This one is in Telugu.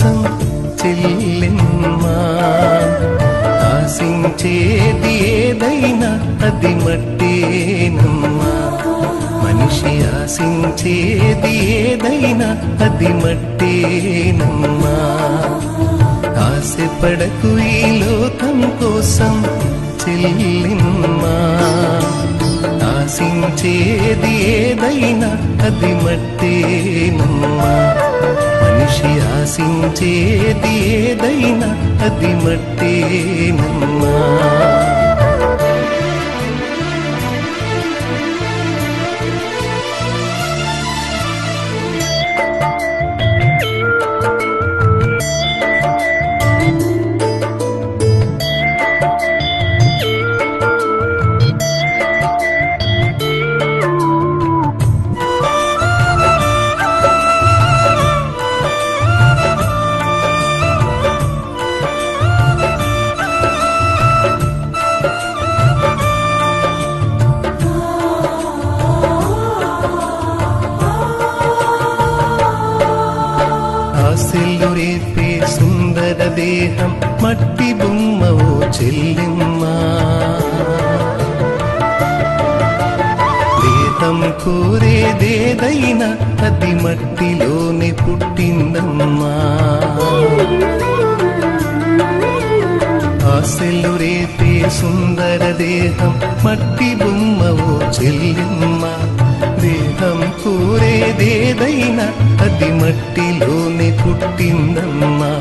కోసం చెల్లెమ్మా ఆశించేది ఏదైనా అది మట్టేనమ్మా మనిషి ఆశించేది ఏదైనా అది మట్టేనమ్మా ఆశపడకు ఈ లోకం కోసం చెల్లెమ్మా ఆశించేది ఏదైనా అది మట్టేనమ్మా మనిషి ఆశించేది ఏదైనా అది మట్టేనమ్మా ఆశలు రేపే సుందర దేహం మట్టి బొమ్మవో చెల్లెమ్మా దేహం కోరేదేదైనా అది మట్టిలోనే పుట్టిందమ్మా ఆశలు రేపే సుందర దేహం మట్టి బొమ్మవో చెల్లెమ్మా దేహం కోరేదేదైనా అది మట్టిలోనే పుట్టిందమ్మా.